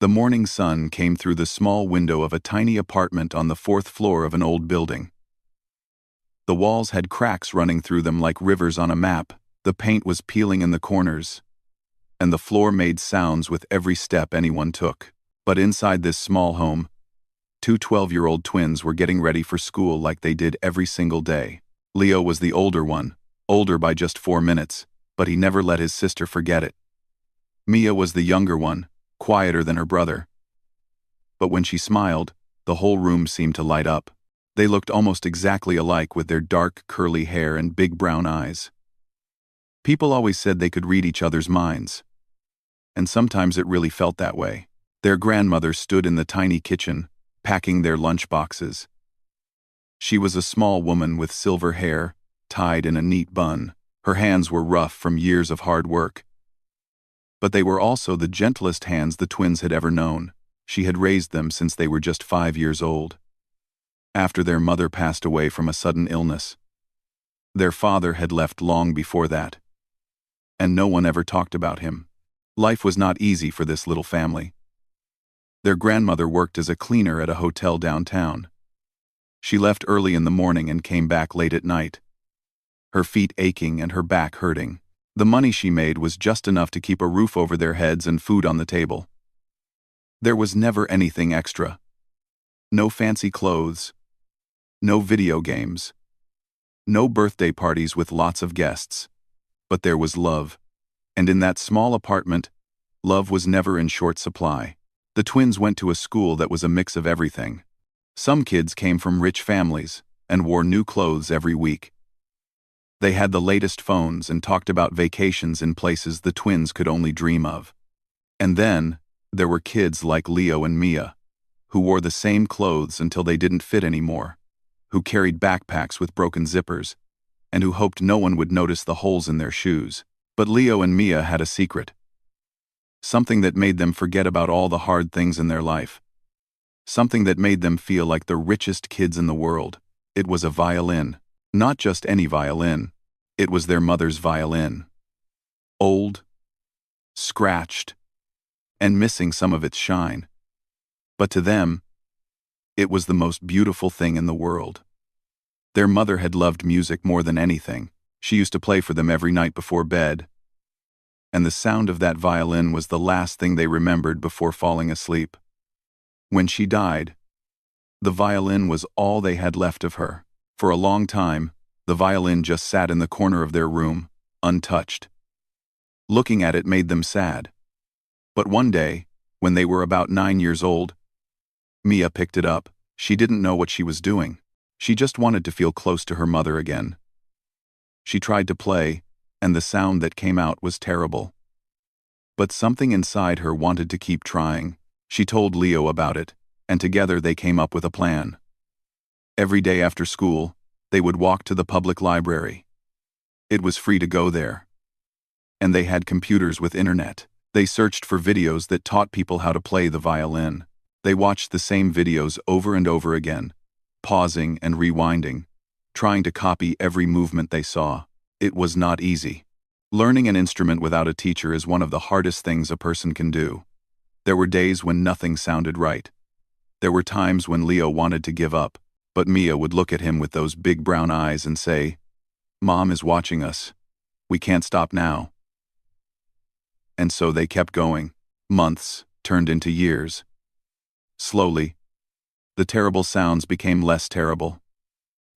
The morning sun came through the small window of a tiny apartment on the fourth floor of an old building. The walls had cracks running through them like rivers on a map, the paint was peeling in the corners, and the floor made sounds with every step anyone took. But inside this small home, two 12-year-old twins were getting ready for school like they did every single day. Leo was the older one, older by just 4 minutes, but he never let his sister forget it. Mia was the younger one, quieter than her brother. But when she smiled, the whole room seemed to light up. They looked almost exactly alike with their dark, curly hair and big brown eyes. People always said they could read each other's minds. And sometimes it really felt that way. Their grandmother stood in the tiny kitchen, packing their lunch boxes. She was a small woman with silver hair, tied in a neat bun. Her hands were rough from years of hard work. But they were also the gentlest hands the twins had ever known. She had raised them since they were just 5 years old. After their mother passed away from a sudden illness. Their father had left long before that. And no one ever talked about him. Life was not easy for this little family. Their grandmother worked as a cleaner at a hotel downtown. She left early in the morning and came back late at night, her feet aching and her back hurting. The money she made was just enough to keep a roof over their heads and food on the table. There was never anything extra. No fancy clothes. No video games. No birthday parties with lots of guests. But there was love. And in that small apartment, love was never in short supply. The twins went to a school that was a mix of everything. Some kids came from rich families and wore new clothes every week. They had the latest phones and talked about vacations in places the twins could only dream of. And then, there were kids like Leo and Mia, who wore the same clothes until they didn't fit anymore, who carried backpacks with broken zippers, and who hoped no one would notice the holes in their shoes. But Leo and Mia had a secret. Something that made them forget about all the hard things in their life. Something that made them feel like the richest kids in the world. It was a violin. Not just any violin. It was their mother's violin. Old, scratched, and missing some of its shine. But to them, it was the most beautiful thing in the world. Their mother had loved music more than anything. She used to play for them every night before bed. And the sound of that violin was the last thing they remembered before falling asleep. When she died, the violin was all they had left of her. For a long time, the violin just sat in the corner of their room, untouched. Looking at it made them sad. But one day, when they were about 9 years old, Mia picked it up. She didn't know what she was doing. She just wanted to feel close to her mother again. She tried to play, and the sound that came out was terrible. But something inside her wanted to keep trying. She told Leo about it, and together they came up with a plan. Every day after school, they would walk to the public library. It was free to go there. And they had computers with internet. They searched for videos that taught people how to play the violin. They watched the same videos over and over again, pausing and rewinding, trying to copy every movement they saw. It was not easy. Learning an instrument without a teacher is one of the hardest things a person can do. There were days when nothing sounded right. There were times when Leo wanted to give up, but Mia would look at him with those big brown eyes and say, "Mom is watching us. We can't stop now." And so they kept going. Months turned into years. Slowly, the terrible sounds became less terrible.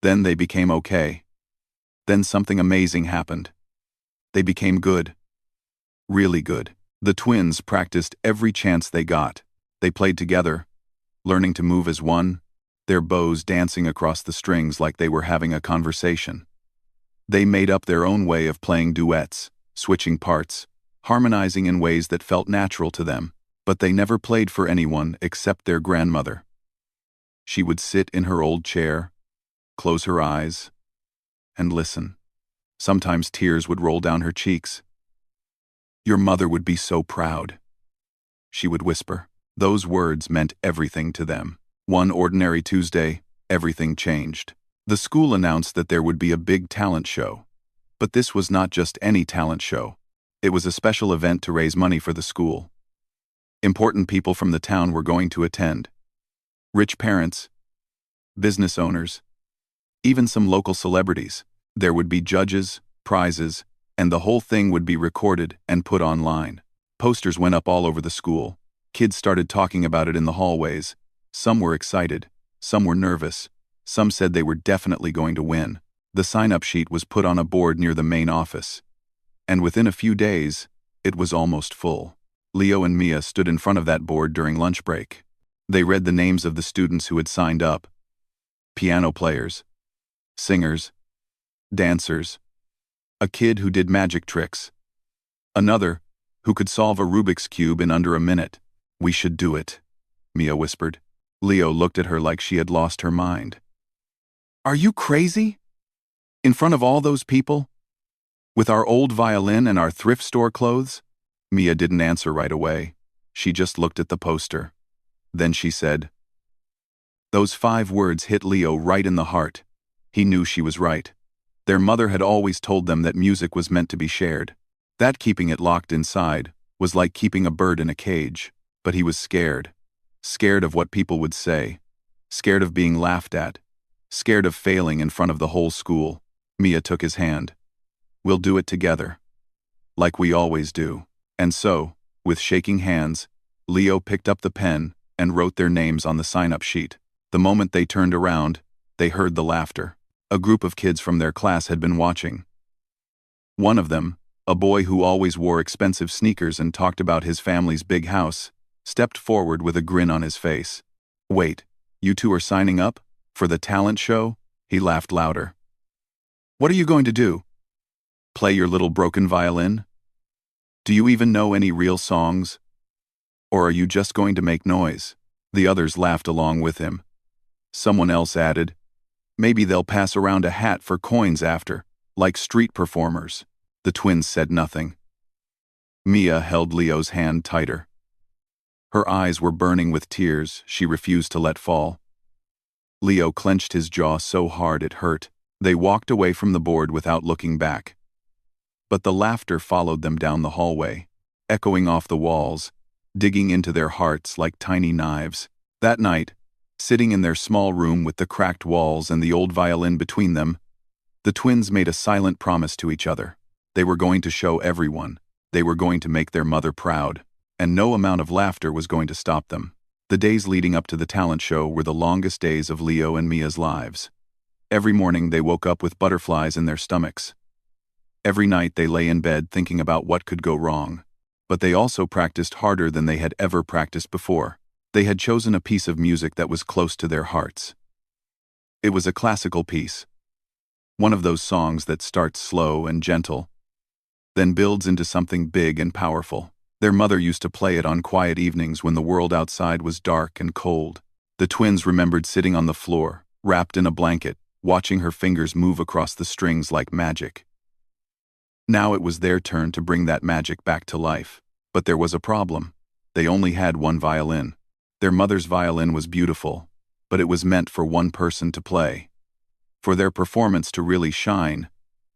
Then they became okay. Then something amazing happened. They became good. Really good. The twins practiced every chance they got. They played together, learning to move as one, their bows dancing across the strings like they were having a conversation. They made up their own way of playing duets, switching parts, harmonizing in ways that felt natural to them, but they never played for anyone except their grandmother. She would sit in her old chair, close her eyes, and listen. Sometimes tears would roll down her cheeks. "Your mother would be so proud," she would whisper. Those words meant everything to them. One ordinary Tuesday, everything changed. The school announced that there would be a big talent show. But this was not just any talent show. It was a special event to raise money for the school. Important people from the town were going to attend. Rich parents, business owners, even some local celebrities. There would be judges, prizes, and the whole thing would be recorded and put online. Posters went up all over the school. Kids started talking about it in the hallways. Some were excited, some were nervous, some said they were definitely going to win. The sign-up sheet was put on a board near the main office. And within a few days, it was almost full. Leo and Mia stood in front of that board during lunch break. They read the names of the students who had signed up. Piano players, singers, dancers, a kid who did magic tricks, another who could solve a Rubik's Cube in under a minute. "We should do it," Mia whispered. Leo looked at her like she had lost her mind. "Are you crazy? In front of all those people? With our old violin and our thrift store clothes?" Mia didn't answer right away. She just looked at the poster. Then she said, Those 5 words hit Leo right in the heart. He knew she was right. Their mother had always told them that music was meant to be shared. That keeping it locked inside was like keeping a bird in a cage. But he was scared. Scared of what people would say. Scared of being laughed at. Scared of failing in front of the whole school. Mia took his hand. "We'll do it together. Like we always do." And so, with shaking hands, Leo picked up the pen and wrote their names on the sign-up sheet. The moment they turned around, they heard the laughter. A group of kids from their class had been watching. One of them, a boy who always wore expensive sneakers and talked about his family's big house, stepped forward with a grin on his face. "Wait, you two are signing up? For the talent show?" He laughed louder. "What are you going to do? Play your little broken violin? Do you even know any real songs? Or are you just going to make noise?" The others laughed along with him. Someone else added, "Maybe they'll pass around a hat for coins after, like street performers." The twins said nothing. Mia held Leo's hand tighter. Her eyes were burning with tears she refused to let fall. Leo clenched his jaw so hard it hurt. They walked away from the board without looking back. But the laughter followed them down the hallway, echoing off the walls, digging into their hearts like tiny knives. That night, sitting in their small room with the cracked walls and the old violin between them, the twins made a silent promise to each other. They were going to show everyone. They were going to make their mother proud, and no amount of laughter was going to stop them. The days leading up to the talent show were the longest days of Leo and Mia's lives. Every morning they woke up with butterflies in their stomachs. Every night they lay in bed thinking about what could go wrong. But they also practiced harder than they had ever practiced before. They had chosen a piece of music that was close to their hearts. It was a classical piece. One of those songs that starts slow and gentle, then builds into something big and powerful. Their mother used to play it on quiet evenings when the world outside was dark and cold. The twins remembered sitting on the floor, wrapped in a blanket, watching her fingers move across the strings like magic. Now it was their turn to bring that magic back to life. But there was a problem. They only had one violin. Their mother's violin was beautiful, but it was meant for one person to play. For their performance to really shine,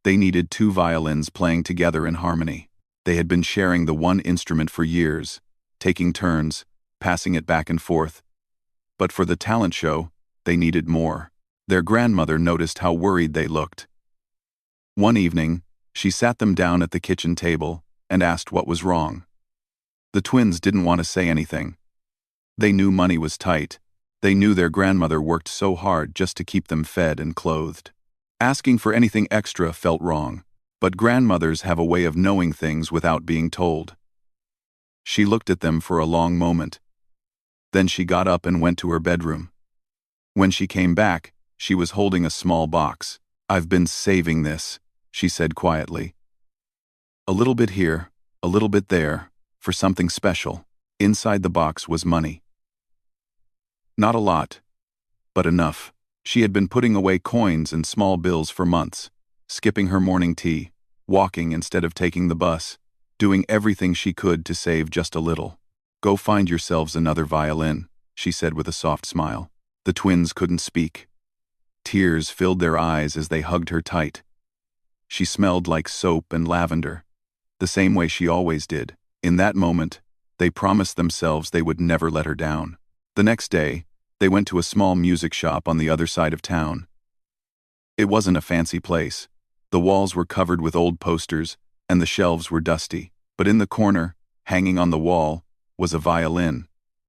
they needed 2 violins playing together in harmony. They had been sharing the one instrument for years, taking turns, passing it back and forth. But for the talent show, they needed more. Their grandmother noticed how worried they looked. One evening, she sat them down at the kitchen table and asked what was wrong. The twins didn't want to say anything. They knew money was tight. They knew their grandmother worked so hard just to keep them fed and clothed. Asking for anything extra felt wrong, but grandmothers have a way of knowing things without being told. She looked at them for a long moment. Then she got up and went to her bedroom. When she came back, she was holding a small box. "I've been saving this," she said quietly. "A little bit here, a little bit there, for something special." Inside the box was money. Not a lot, but enough. She had been putting away coins and small bills for months, skipping her morning tea, walking instead of taking the bus, doing everything she could to save just a little. "Go find yourselves another violin," she said with a soft smile. The twins couldn't speak. Tears filled their eyes as they hugged her tight. She smelled like soap and lavender, the same way she always did. In that moment, They promised themselves they would never let her down. The next day, they went to a small music shop on the other side of town. It wasn't a fancy place. The walls were covered with old posters, and the shelves were dusty. But in the corner, hanging on the wall, was a violin.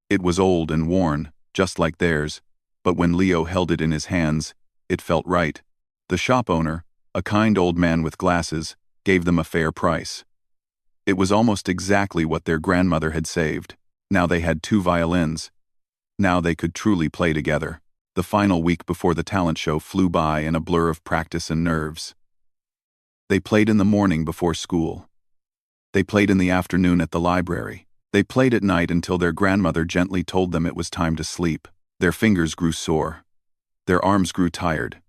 It was old and worn, just like theirs, but when Leo held it in his hands, it felt right. The shop owner, a kind old man with glasses, gave them a fair price. It was almost exactly what their grandmother had saved. Now they had 2 violins. Now they could truly play together. The final week before the talent show flew by in a blur of practice and nerves. They played in the morning before school. They played in the afternoon at the library. They played at night until their grandmother gently told them it was time to sleep. Their fingers grew sore. Their arms grew tired.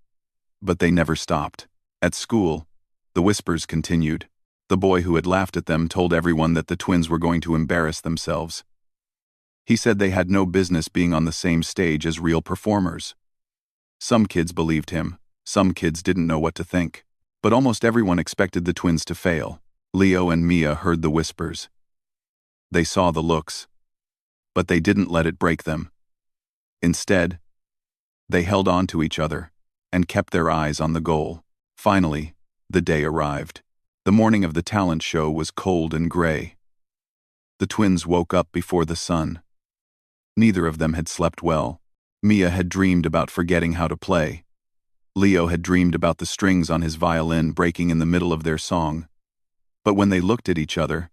But they never stopped. At school, the whispers continued. The boy who had laughed at them told everyone that the twins were going to embarrass themselves. He said they had no business being on the same stage as real performers. Some kids believed him. Some kids didn't know what to think. But almost everyone expected the twins to fail. Leo and Mia heard the whispers. They saw the looks. But they didn't let it break them. Instead, they held on to each other and kept their eyes on the goal. Finally, the day arrived. The morning of the talent show was cold and gray. The twins woke up before the sun. Neither of them had slept well. Mia had dreamed about forgetting how to play. Leo had dreamed about the strings on his violin breaking in the middle of their song. But when they looked at each other,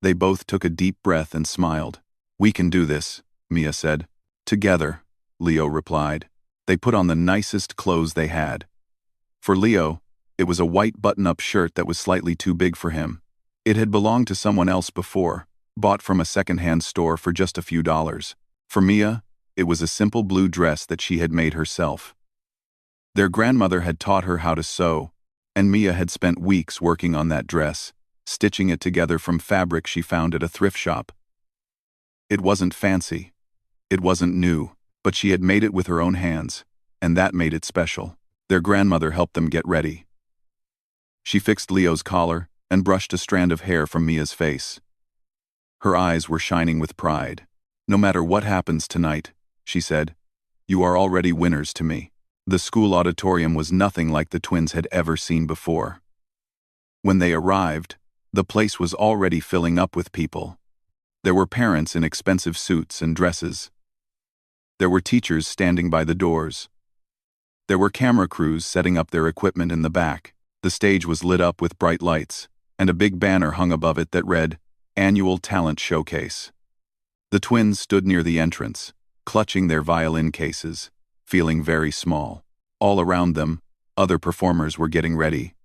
they both took a deep breath and smiled. "We can do this," Mia said. "Together," Leo replied. They put on the nicest clothes they had. For Leo, it was a white button-up shirt that was slightly too big for him. It had belonged to someone else before, bought from a second-hand store for just a few dollars. For Mia, it was a simple blue dress that she had made herself. Their grandmother had taught her how to sew, and Mia had spent weeks working on that dress, stitching it together from fabric she found at a thrift shop. It wasn't fancy. It wasn't new, but she had made it with her own hands, and that made it special. Their grandmother helped them get ready. She fixed Leo's collar and brushed a strand of hair from Mia's face. Her eyes were shining with pride. "No matter what happens tonight," she said, "you are already winners to me." The school auditorium was nothing like the twins had ever seen before. When they arrived, the place was already filling up with people. There were parents in expensive suits and dresses. There were teachers standing by the doors. There were camera crews setting up their equipment in the back. The stage was lit up with bright lights, and a big banner hung above it that read, "Annual Talent Showcase." The twins stood near the entrance, clutching their violin cases, feeling very small. All around them, other performers were getting ready.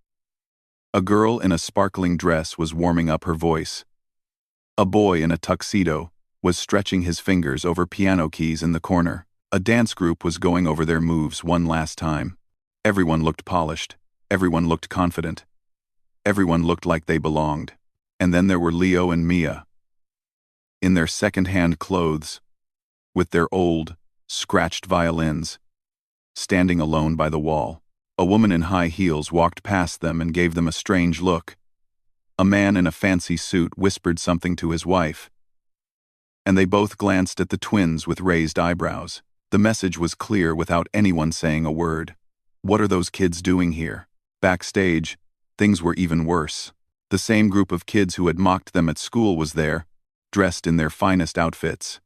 A girl in a sparkling dress was warming up her voice. A boy in a tuxedo was stretching his fingers over piano keys in the corner. A dance group was going over their moves one last time. Everyone looked polished. Everyone looked confident. Everyone looked like they belonged. And then there were Leo and Mia. In their second-hand clothes, with their old, scratched violins, standing alone by the wall. A woman in high heels walked past them and gave them a strange look. A man in a fancy suit whispered something to his wife. And they both glanced at the twins with raised eyebrows. The message was clear without anyone saying a word. What are those kids doing here? Backstage, things were even worse. The same group of kids who had mocked them at school was there, dressed in their finest outfits.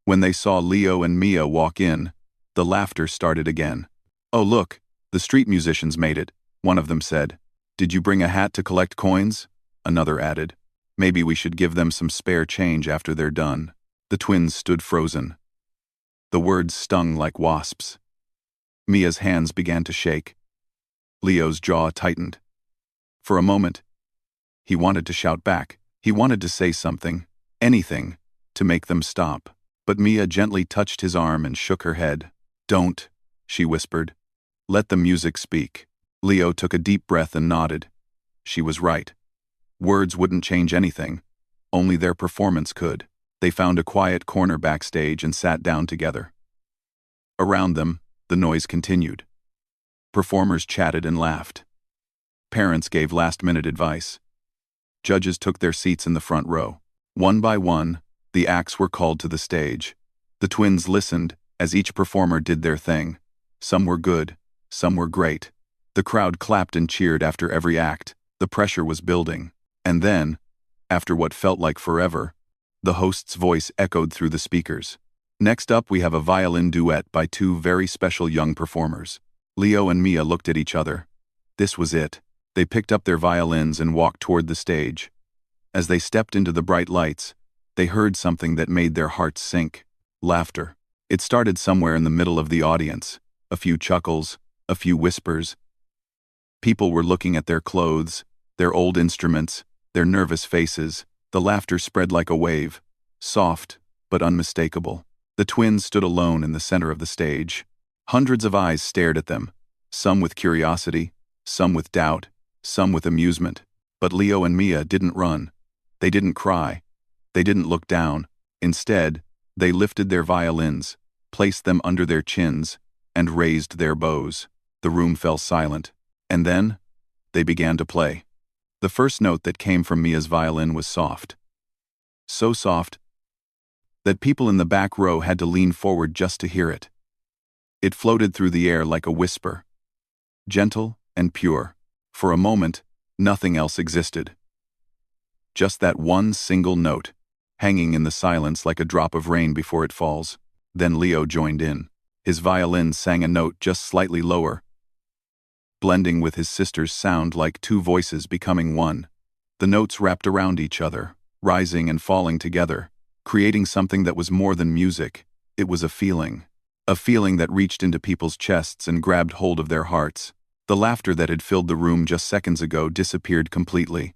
When they saw Leo and Mia walk in, the laughter started again. "Oh look, the street musicians made it," one of them said. "Did you bring a hat to collect coins?" Another added. "Maybe we should give them some spare change after they're done." The twins stood frozen. The words stung like wasps. Mia's hands began to shake. Leo's jaw tightened. For a moment, he wanted to shout back. He wanted to say something, anything, to make them stop. But Mia gently touched his arm and shook her head. "Don't," she whispered. "Let the music speak." Leo took a deep breath and nodded. She was right. Words wouldn't change anything. Only their performance could. They found a quiet corner backstage and sat down together. Around them, the noise continued. Performers chatted and laughed. Parents gave last-minute advice. Judges took their seats in the front row. One by one, the acts were called to the stage. The twins listened as each performer did their thing. Some were good, some were great. The crowd clapped and cheered after every act. The pressure was building. And then, after what felt like forever, the host's voice echoed through the speakers. Next up, we have a violin duet by two very special young performers. Leo and Mia looked at each other. This was it. They picked up their violins and walked toward the stage. As they stepped into the bright lights, they heard something that made their hearts sink. Laughter. It started somewhere in the middle of the audience. A few chuckles, a few whispers. People were looking at their clothes, their old instruments, their nervous faces. The laughter spread like a wave, soft but unmistakable. The twins stood alone in the center of the stage. Hundreds of eyes stared at them, some with curiosity, some with doubt, some with amusement. But Leo and Mia didn't run. They didn't cry. They didn't look down. Instead, they lifted their violins, placed them under their chins, and raised their bows. The room fell silent. And then, they began to play. The first note that came from Mia's violin was soft. So soft that people in the back row had to lean forward just to hear it. It floated through the air like a whisper. Gentle and pure. For a moment, nothing else existed. Just that one single note, hanging in the silence like a drop of rain before it falls. Then Leo joined in. His violin sang a note just slightly lower, blending with his sister's sound like two voices becoming one. The notes wrapped around each other, rising and falling together, creating something that was more than music. It was a feeling that reached into people's chests and grabbed hold of their hearts. The laughter that had filled the room just seconds ago disappeared completely.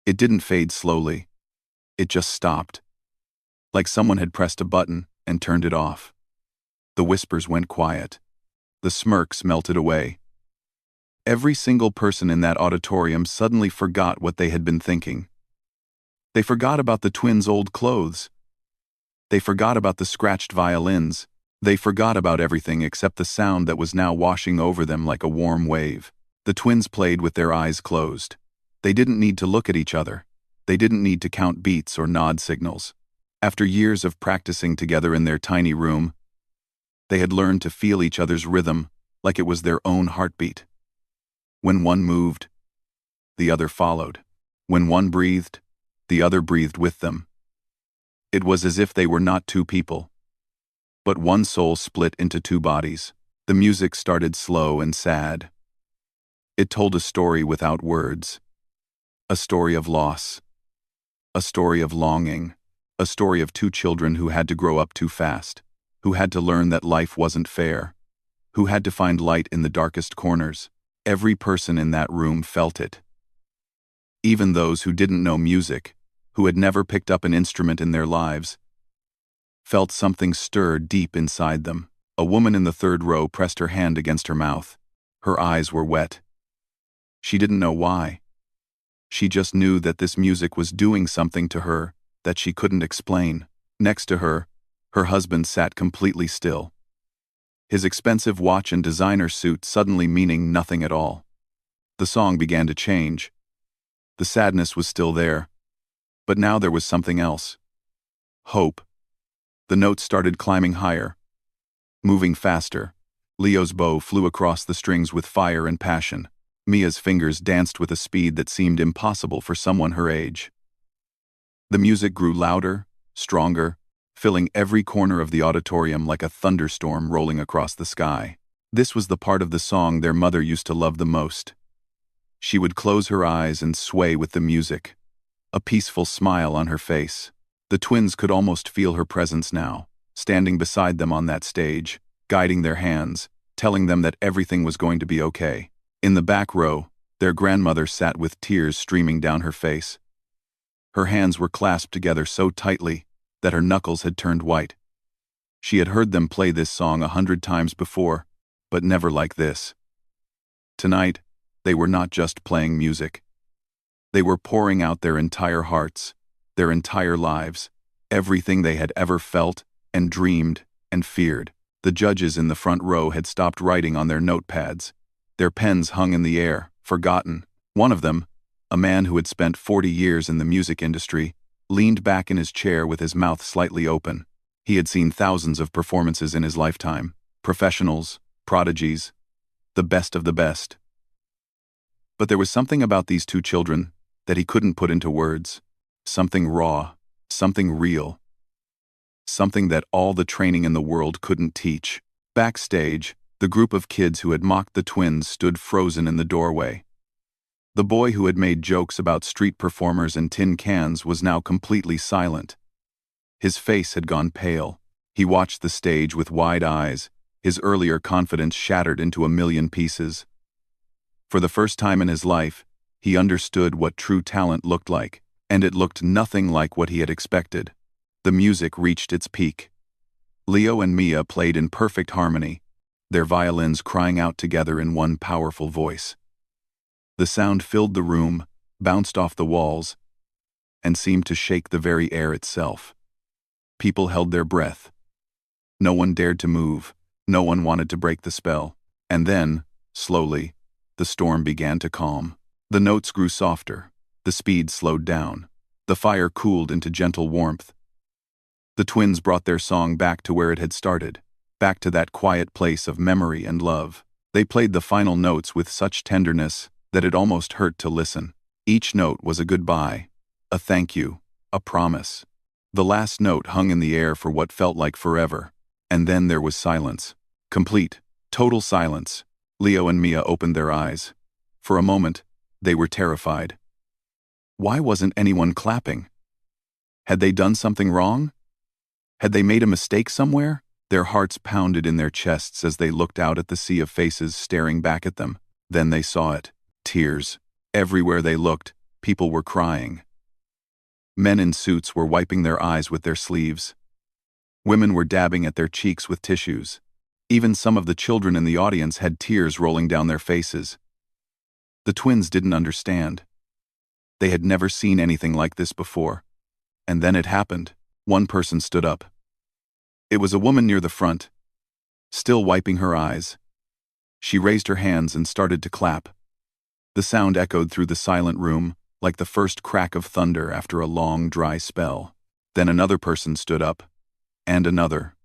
It didn't fade slowly. It just stopped. Like someone had pressed a button and turned it off. The whispers went quiet. The smirks melted away. Every single person in that auditorium suddenly forgot what they had been thinking. They forgot about the twins' old clothes. They forgot about the scratched violins. They forgot about everything except the sound that was now washing over them like a warm wave. The twins played with their eyes closed. They didn't need to look at each other. They didn't need to count beats or nod signals. After years of practicing together in their tiny room, they had learned to feel each other's rhythm like it was their own heartbeat. When one moved, the other followed. When one breathed, the other breathed with them. It was as if they were not two people, but one soul split into two bodies. The music started slow and sad. It told a story without words. A story of loss. A story of longing. A story of two children who had to grow up too fast, who had to learn that life wasn't fair, who had to find light in the darkest corners. Every person in that room felt it. Even those who didn't know music, who had never picked up an instrument in their lives, felt something stir deep inside them. A woman in the third row pressed her hand against her mouth. Her eyes were wet. She didn't know why. She just knew that this music was doing something to her that she couldn't explain. Next to her, her husband sat completely still. His expensive watch and designer suit suddenly meaning nothing at all. The song began to change. The sadness was still there, but now there was something else. Hope. The notes started climbing higher, moving faster. Leo's bow flew across the strings with fire and passion. Mia's fingers danced with a speed that seemed impossible for someone her age. The music grew louder, stronger, filling every corner of the auditorium like a thunderstorm rolling across the sky. This was the part of the song their mother used to love the most. She would close her eyes and sway with the music, a peaceful smile on her face. The twins could almost feel her presence now, standing beside them on that stage, guiding their hands, telling them that everything was going to be okay. In the back row, their grandmother sat with tears streaming down her face. Her hands were clasped together so tightly that her knuckles had turned white. She had heard them play this song 100 times before, but never like this. Tonight, they were not just playing music. They were pouring out their entire hearts, their entire lives, everything they had ever felt and dreamed and feared. The judges in the front row had stopped writing on their notepads. Their pens hung in the air, forgotten. One of them, a man who had spent 40 years in the music industry, leaned back in his chair with his mouth slightly open. He had seen thousands of performances in his lifetime. Professionals, prodigies, the best of the best. But there was something about these two children that he couldn't put into words. Something raw, something real. Something that all the training in the world couldn't teach. Backstage, the group of kids who had mocked the twins stood frozen in the doorway. The boy who had made jokes about street performers and tin cans was now completely silent. His face had gone pale. He watched the stage with wide eyes, his earlier confidence shattered into a million pieces. For the first time in his life, he understood what true talent looked like, and it looked nothing like what he had expected. The music reached its peak. Leo and Mia played in perfect harmony, their violins crying out together in one powerful voice. The sound filled the room, bounced off the walls, and seemed to shake the very air itself. People held their breath. No one dared to move, no one wanted to break the spell. And then, slowly, the storm began to calm. The notes grew softer, the speed slowed down, the fire cooled into gentle warmth. The twins brought their song back to where it had started, back to that quiet place of memory and love. They played the final notes with such tenderness that it almost hurt to listen. Each note was a goodbye, a thank you, a promise. The last note hung in the air for what felt like forever, and then there was silence. Complete, total silence. Leo and Mia opened their eyes. For a moment, they were terrified. Why wasn't anyone clapping? Had they done something wrong? Had they made a mistake somewhere? Their hearts pounded in their chests as they looked out at the sea of faces staring back at them. Then they saw it. Tears. Everywhere they looked, people were crying. Men in suits were wiping their eyes with their sleeves. Women were dabbing at their cheeks with tissues. Even some of the children in the audience had tears rolling down their faces. The twins didn't understand. They had never seen anything like this before. And then it happened. One person stood up. It was a woman near the front, still wiping her eyes. She raised her hands and started to clap. The sound echoed through the silent room, like the first crack of thunder after a long, dry spell. Then another person stood up, and another,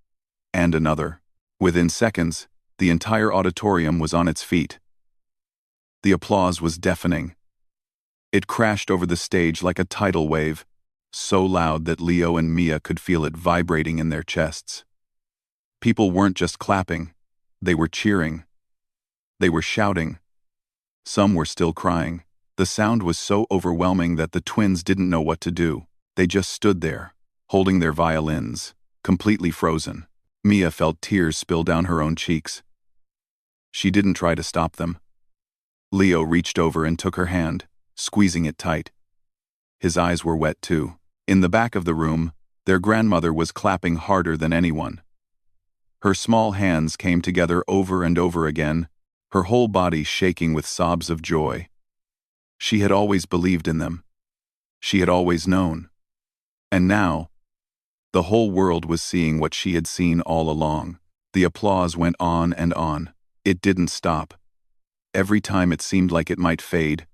and another. Within seconds, the entire auditorium was on its feet. The applause was deafening. It crashed over the stage like a tidal wave, so loud that Leo and Mia could feel it vibrating in their chests. People weren't just clapping, they were cheering. They were shouting. Some were still crying. The sound was so overwhelming that the twins didn't know what to do. They just stood there, holding their violins, completely frozen. Mia felt tears spill down her own cheeks. She didn't try to stop them. Leo reached over and took her hand, squeezing it tight. His eyes were wet too. In the back of the room, their grandmother was clapping harder than anyone. Her small hands came together over and over again, her whole body shaking with sobs of joy. She had always believed in them. She had always known. And now, the whole world was seeing what she had seen all along. The applause went on and on. It didn't stop. Every time it seemed like it might fade,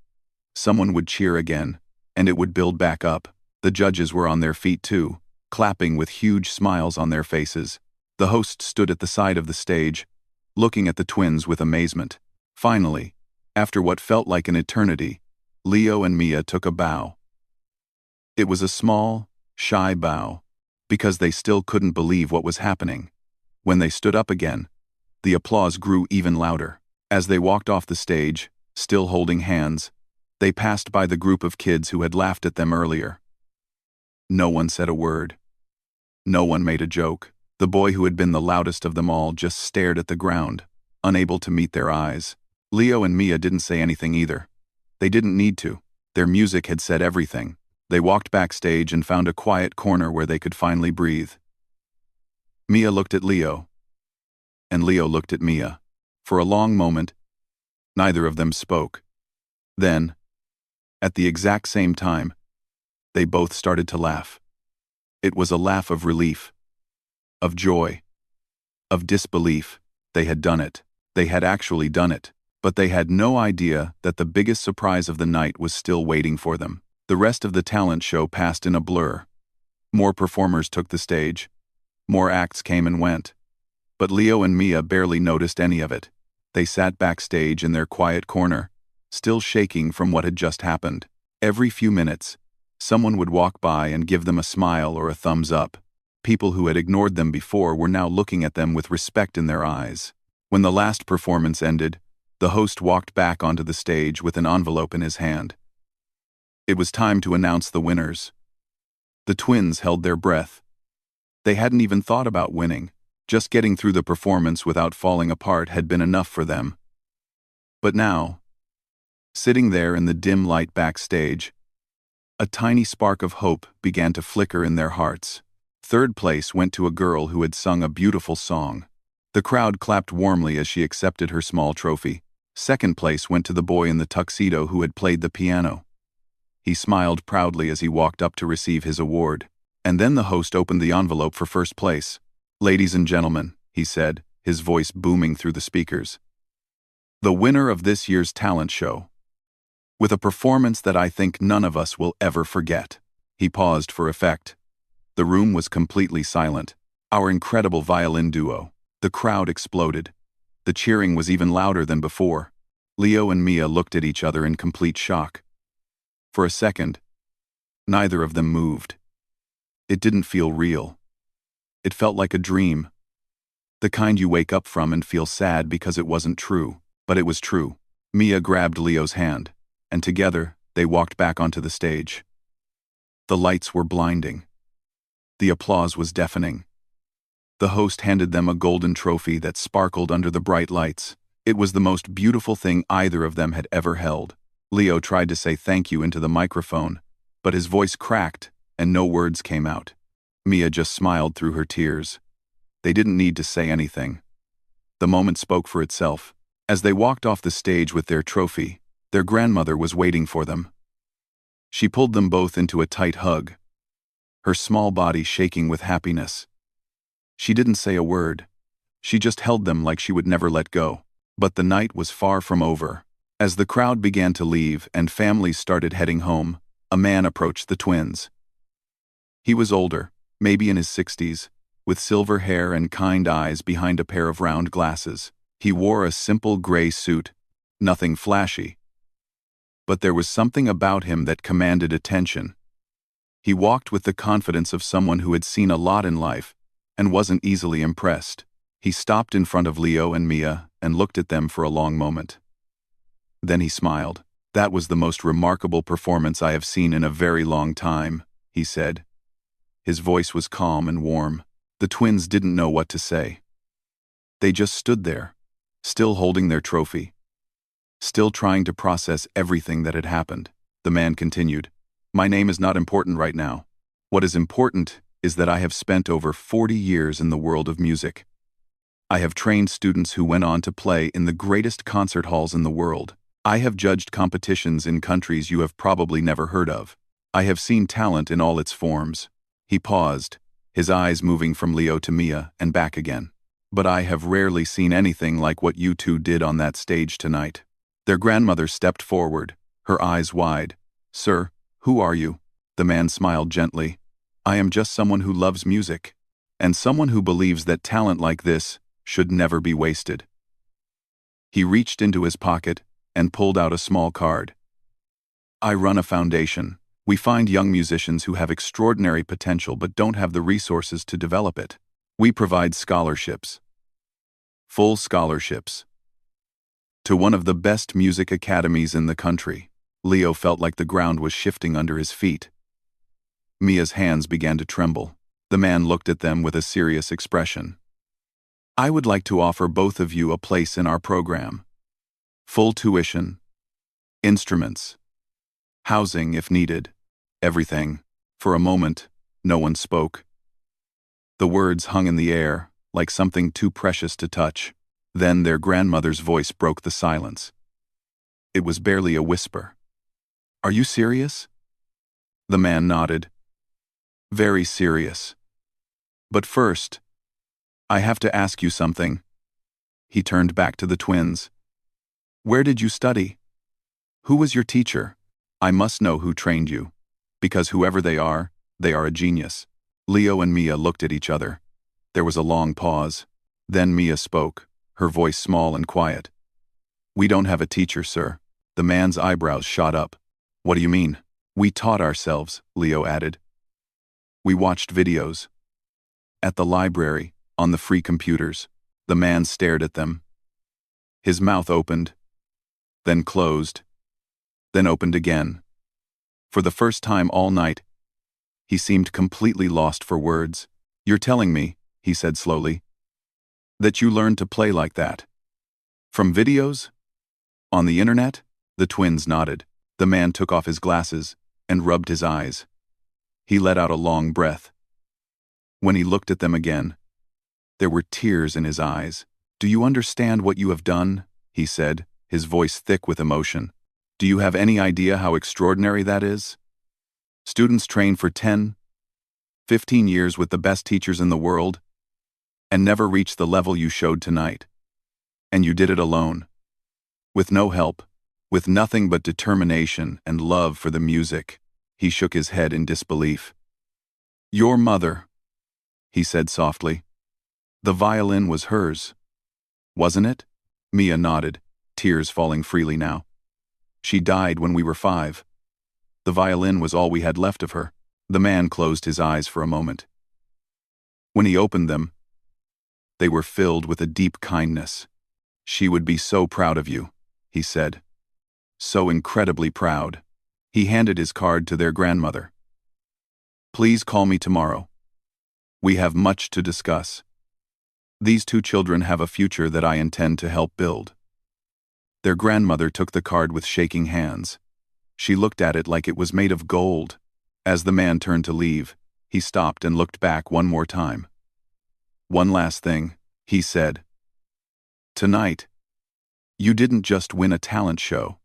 someone would cheer again, and it would build back up. The judges were on their feet too, clapping with huge smiles on their faces. The host stood at the side of the stage, looking at the twins with amazement. Finally, after what felt like an eternity, Leo and Mia took a bow. It was a small, shy bow, because they still couldn't believe what was happening. When they stood up again, the applause grew even louder. As they walked off the stage, still holding hands, they passed by the group of kids who had laughed at them earlier. No one said a word. No one made a joke. The boy who had been the loudest of them all just stared at the ground, unable to meet their eyes. Leo and Mia didn't say anything either. They didn't need to. Their music had said everything. They walked backstage and found a quiet corner where they could finally breathe. Mia looked at Leo, and Leo looked at Mia. For a long moment, neither of them spoke. Then, at the exact same time, they both started to laugh. It was a laugh of relief, of joy, of disbelief. They had done it. They had actually done it. But they had no idea that the biggest surprise of the night was still waiting for them. The rest of the talent show passed in a blur. More performers took the stage. More acts came and went. But Leo and Mia barely noticed any of it. They sat backstage in their quiet corner, still shaking from what had just happened. Every few minutes, someone would walk by and give them a smile or a thumbs up. People who had ignored them before were now looking at them with respect in their eyes. When the last performance ended, the host walked back onto the stage with an envelope in his hand. It was time to announce the winners. The twins held their breath. They hadn't even thought about winning. Just getting through the performance without falling apart had been enough for them. But now, sitting there in the dim light backstage, a tiny spark of hope began to flicker in their hearts. Third place went to a girl who had sung a beautiful song. The crowd clapped warmly as she accepted her small trophy. Second place went to the boy in the tuxedo who had played the piano. He smiled proudly as he walked up to receive his award. And then the host opened the envelope for first place. "Ladies and gentlemen," he said, his voice booming through the speakers. "The winner of this year's talent show, with a performance that I think none of us will ever forget." He paused for effect. The room was completely silent. Our incredible violin duo. The crowd exploded. The cheering was even louder than before. Leo and Mia looked at each other in complete shock. For a second, neither of them moved. It didn't feel real. It felt like a dream. The kind you wake up from and feel sad because it wasn't true. But it was true. Mia grabbed Leo's hand, and together, they walked back onto the stage. The lights were blinding. The applause was deafening. The host handed them a golden trophy that sparkled under the bright lights. It was the most beautiful thing either of them had ever held. Leo tried to say thank you into the microphone, but his voice cracked and no words came out. Mia just smiled through her tears. They didn't need to say anything. The moment spoke for itself. As they walked off the stage with their trophy, their grandmother was waiting for them. She pulled them both into a tight hug, her small body shaking with happiness. She didn't say a word. She just held them like she would never let go. But the night was far from over. As the crowd began to leave and families started heading home, a man approached the twins. He was older, maybe in his 60s, with silver hair and kind eyes behind a pair of round glasses. He wore a simple gray suit, nothing flashy. But there was something about him that commanded attention. He walked with the confidence of someone who had seen a lot in life and wasn't easily impressed. He stopped in front of Leo and Mia and looked at them for a long moment. Then he smiled. "That was the most remarkable performance I have seen in a very long time," he said. His voice was calm and warm. The twins didn't know what to say. They just stood there, still holding their trophy, still trying to process everything that had happened. The man continued, "My name is not important right now. What is important is that I have spent over 40 years in the world of music. I have trained students who went on to play in the greatest concert halls in the world. I have judged competitions in countries you have probably never heard of. I have seen talent in all its forms." He paused, his eyes moving from Leo to Mia and back again. "But I have rarely seen anything like what you two did on that stage tonight." Their grandmother stepped forward, her eyes wide. "Sir, who are you?" The man smiled gently. "I am just someone who loves music, and someone who believes that talent like this should never be wasted." He reached into his pocket and pulled out a small card. "I run a foundation. We find young musicians who have extraordinary potential but don't have the resources to develop it. We provide scholarships, full scholarships, to one of the best music academies in the country." Leo felt like the ground was shifting under his feet. Mia's hands began to tremble. The man looked at them with a serious expression. "I would like to offer both of you a place in our program. Full tuition, instruments, housing if needed, everything." For a moment, no one spoke. The words hung in the air, like something too precious to touch. Then their grandmother's voice broke the silence. It was barely a whisper. "Are you serious?" The man nodded. "Very serious. But first, I have to ask you something." He turned back to the twins. "Where did you study? Who was your teacher?" I must know who trained you. Because whoever they are a genius." Leo and Mia looked at each other. There was a long pause. Then Mia spoke, her voice small and quiet. "We don't have a teacher, sir." The man's eyebrows shot up. "What do you mean?" "We taught ourselves," Leo added. "We watched videos. At the library, on the free computers." The man stared at them. His mouth opened, then closed, then opened again. For the first time all night, he seemed completely lost for words. "You're telling me," he said slowly, "that you learned to play like that? From videos? On the internet?" The twins nodded. The man took off his glasses and rubbed his eyes. He let out a long breath. When he looked at them again, there were tears in his eyes. "Do you understand what you have done?" he said, his voice thick with emotion. "Do you have any idea how extraordinary that is? Students train for 10, 15 years with the best teachers in the world, and never reach the level you showed tonight. And you did it alone. With no help, with nothing but determination and love for the music." He shook his head in disbelief. "Your mother," he said softly. "The violin was hers, wasn't it?" Mia nodded, tears falling freely now. "She died when we were 5. The violin was all we had left of her." The man closed his eyes for a moment. When he opened them, they were filled with a deep kindness. "She would be so proud of you," he said. "So incredibly proud." He handed his card to their grandmother. "Please call me tomorrow. We have much to discuss. These 2 children have a future that I intend to help build." Their grandmother took the card with shaking hands. She looked at it like it was made of gold. As the man turned to leave, he stopped and looked back one more time. "One last thing," he said. "Tonight, you didn't just win a talent show.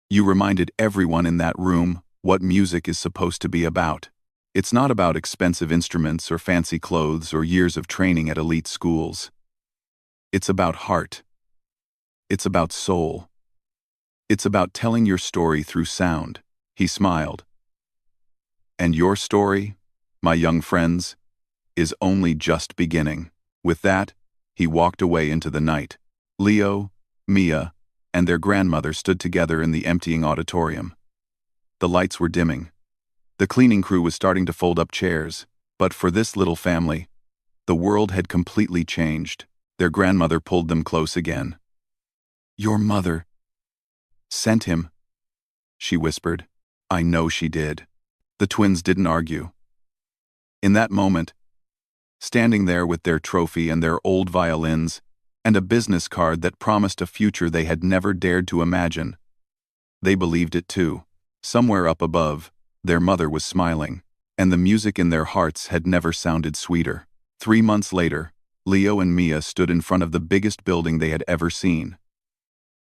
You reminded everyone in that room what music is supposed to be about. It's not about expensive instruments or fancy clothes or years of training at elite schools. It's about heart. It's about soul. It's about telling your story through sound." He smiled. "And your story, my young friends, is only just beginning." With that, he walked away into the night. Leo, Mia, and their grandmother stood together in the emptying auditorium. The lights were dimming. The cleaning crew was starting to fold up chairs, but for this little family, the world had completely changed. Their grandmother pulled them close again. "Your mother sent him," she whispered. "I know she did." The twins didn't argue. In that moment, standing there with their trophy and their old violins, and a business card that promised a future they had never dared to imagine, they believed it too. Somewhere up above, their mother was smiling, and the music in their hearts had never sounded sweeter. 3 months later, Leo and Mia stood in front of the biggest building they had ever seen.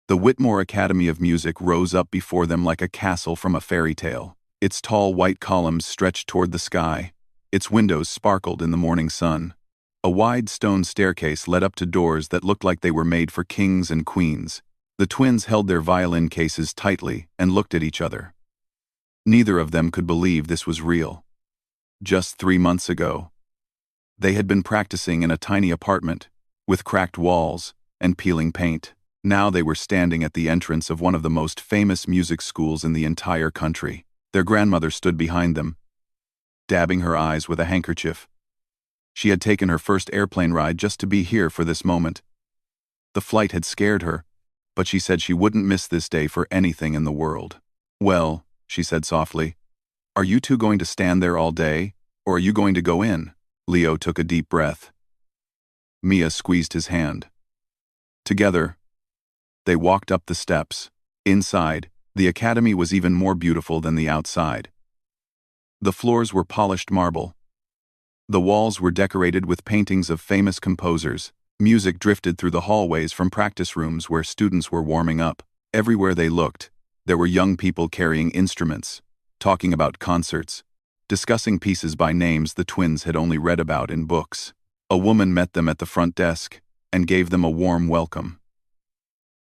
The Whitmore Academy of Music rose up before them like a castle from a fairy tale. Its tall white columns stretched toward the sky. Its windows sparkled in the morning sun. A wide stone staircase led up to doors that looked like they were made for kings and queens. The twins held their violin cases tightly and looked at each other. Neither of them could believe this was real. Just 3 months ago, they had been practicing in a tiny apartment, with cracked walls and peeling paint. Now they were standing at the entrance of one of the most famous music schools in the entire country. Their grandmother stood behind them, dabbing her eyes with a handkerchief. She had taken her first airplane ride just to be here for this moment. The flight had scared her, but she said she wouldn't miss this day for anything in the world. "Well," she said softly, "are you 2 going to stand there all day, or are you going to go in?" Leo took a deep breath. Mia squeezed his hand. Together, they walked up the steps. Inside, the academy was even more beautiful than the outside. The floors were polished marble. The walls were decorated with paintings of famous composers. Music drifted through the hallways from practice rooms where students were warming up. Everywhere they looked, there were young people carrying instruments, talking about concerts, discussing pieces by names the twins had only read about in books. A woman met them at the front desk and gave them a warm welcome.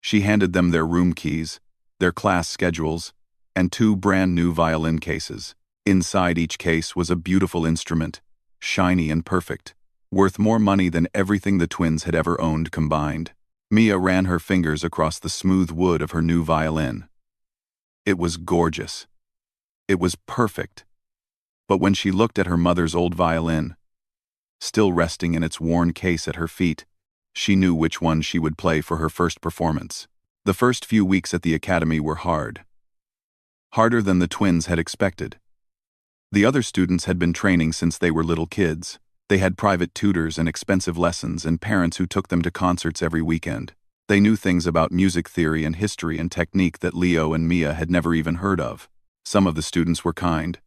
She handed them their room keys, their class schedules, and 2 brand-new violin cases. Inside each case was a beautiful instrument, shiny and perfect, worth more money than everything the twins had ever owned combined. Mia ran her fingers across the smooth wood of her new violin. It was gorgeous. It was perfect. But when she looked at her mother's old violin, still resting in its worn case at her feet, she knew which one she would play for her first performance. The first few weeks at the academy were hard. Harder than the twins had expected. The other students had been training since they were little kids. They had private tutors and expensive lessons and parents who took them to concerts every weekend. They knew things about music theory and history and technique that Leo and Mia had never even heard of. Some of the students were kind.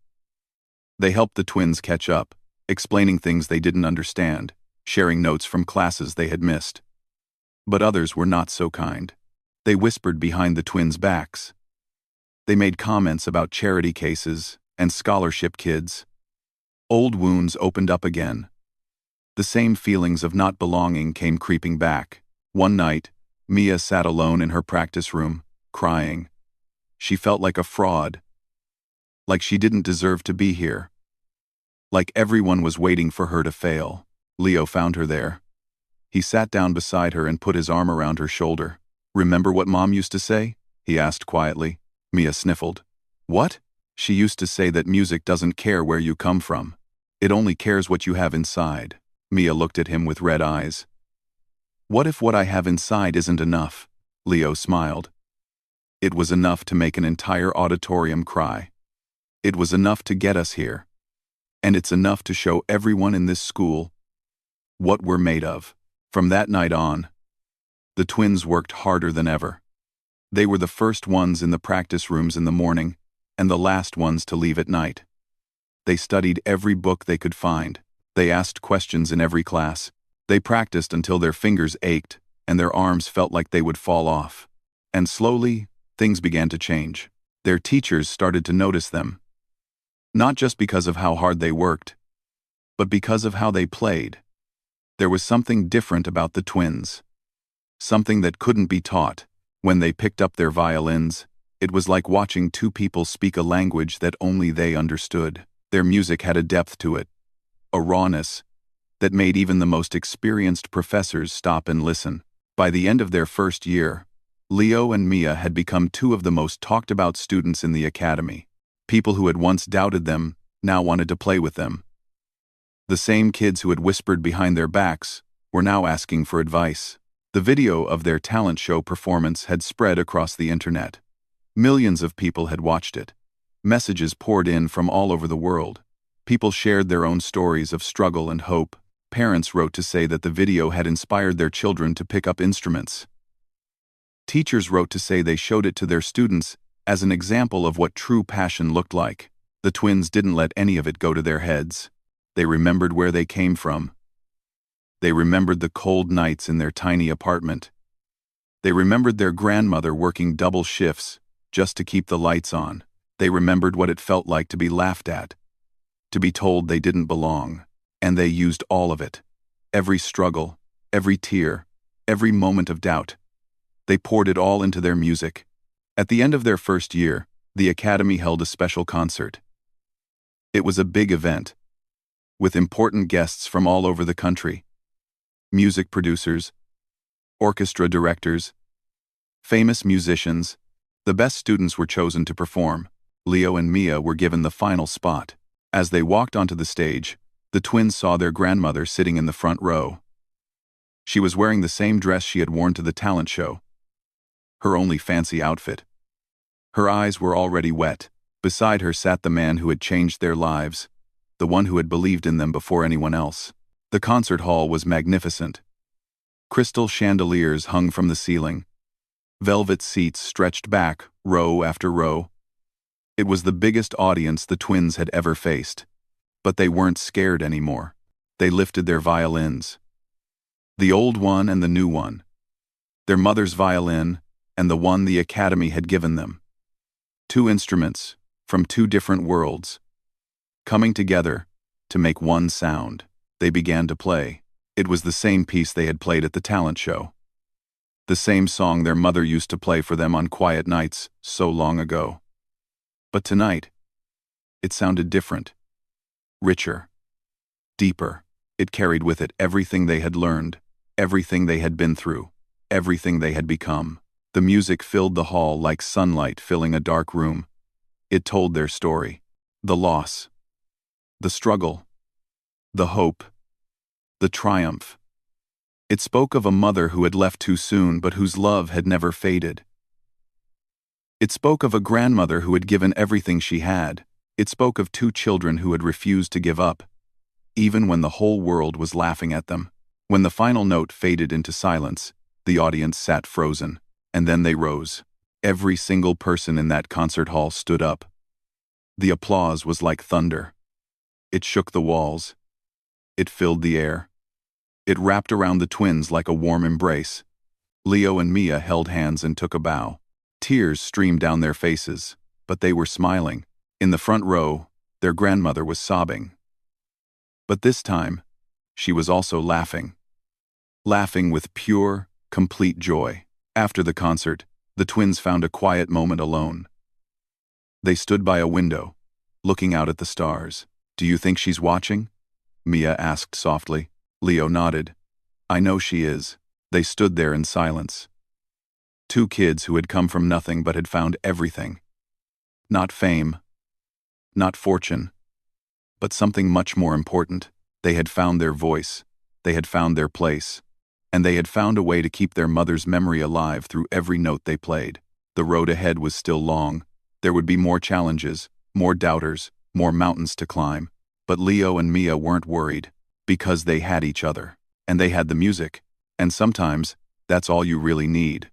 They helped the twins catch up, explaining things they didn't understand, sharing notes from classes they had missed. But others were not so kind. They whispered behind the twins' backs. They made comments about charity cases and scholarship kids. Old wounds opened up again. The same feelings of not belonging came creeping back. One night, Mia sat alone in her practice room, crying. She felt like a fraud. Like she didn't deserve to be here. Like everyone was waiting for her to fail. Leo found her there. He sat down beside her and put his arm around her shoulder. "Remember what Mom used to say?" he asked quietly. Mia sniffled. "What?" "She used to say that music doesn't care where you come from. It only cares what you have inside." Mia looked at him with red eyes. "What if what I have inside isn't enough?" Leo smiled. "It was enough to make an entire auditorium cry. It was enough to get us here. And it's enough to show everyone in this school what we're made of." From that night on, the twins worked harder than ever. They were the first ones in the practice rooms in the morning and the last ones to leave at night. They studied every book they could find. They asked questions in every class. They practiced until their fingers ached and their arms felt like they would fall off. And slowly, things began to change. Their teachers started to notice them. Not just because of how hard they worked, but because of how they played. There was something different about the twins. Something that couldn't be taught. When they picked up their violins, it was like watching 2 people speak a language that only they understood. Their music had a depth to it, a rawness, that made even the most experienced professors stop and listen. By the end of their first year, Leo and Mia had become 2 of the most talked about students in the academy. People who had once doubted them now wanted to play with them. The same kids who had whispered behind their backs were now asking for advice. The video of their talent show performance had spread across the internet. Millions of people had watched it. Messages poured in from all over the world. People shared their own stories of struggle and hope. Parents wrote to say that the video had inspired their children to pick up instruments. Teachers wrote to say they showed it to their students as an example of what true passion looked like. The twins didn't let any of it go to their heads. They remembered where they came from. They remembered the cold nights in their tiny apartment. They remembered their grandmother working double shifts just to keep the lights on. They remembered what it felt like to be laughed at, to be told they didn't belong. And they used all of it. Every struggle, every tear, every moment of doubt. They poured it all into their music. At the end of their first year, the academy held a special concert. It was a big event, with important guests from all over the country. Music producers, orchestra directors, famous musicians. The best students were chosen to perform. Leo and Mia were given the final spot. As they walked onto the stage, the twins saw their grandmother sitting in the front row. She was wearing the same dress she had worn to the talent show, her only fancy outfit. Her eyes were already wet. Beside her sat the man who had changed their lives, the one who had believed in them before anyone else. The concert hall was magnificent. Crystal chandeliers hung from the ceiling. Velvet seats stretched back, row after row. It was the biggest audience the twins had ever faced. But they weren't scared anymore. They lifted their violins. The old one and the new one. Their mother's violin and the one the academy had given them. 2 instruments from 2 different worlds, coming together to make one sound. They began to play. It was the same piece they had played at the talent show. The same song their mother used to play for them on quiet nights so long ago. But tonight, it sounded different, richer, deeper. It carried with it everything they had learned, everything they had been through, everything they had become. The music filled the hall like sunlight filling a dark room. It told their story. The loss, the struggle, the hope, the triumph. It spoke of a mother who had left too soon but whose love had never faded. It spoke of a grandmother who had given everything she had. It spoke of two children who had refused to give up, even when the whole world was laughing at them. When the final note faded into silence, the audience sat frozen, and then they rose. Every single person in that concert hall stood up. The applause was like thunder. It shook the walls. It filled the air. It wrapped around the twins like a warm embrace. Leo and Mia held hands and took a bow. Tears streamed down their faces, but they were smiling. In the front row, their grandmother was sobbing. But this time, she was also laughing. Laughing with pure, complete joy. After the concert, the twins found a quiet moment alone. They stood by a window, looking out at the stars. "Do you think she's watching?" Mia asked softly. Leo nodded. "I know she is." They stood there in silence. Two kids who had come from nothing but had found everything. Not fame, not fortune, but something much more important. They had found their voice, they had found their place, and they had found a way to keep their mother's memory alive through every note they played. The road ahead was still long. There would be more challenges, more doubters, more mountains to climb. But Leo and Mia weren't worried, because they had each other, and they had the music, and sometimes, that's all you really need.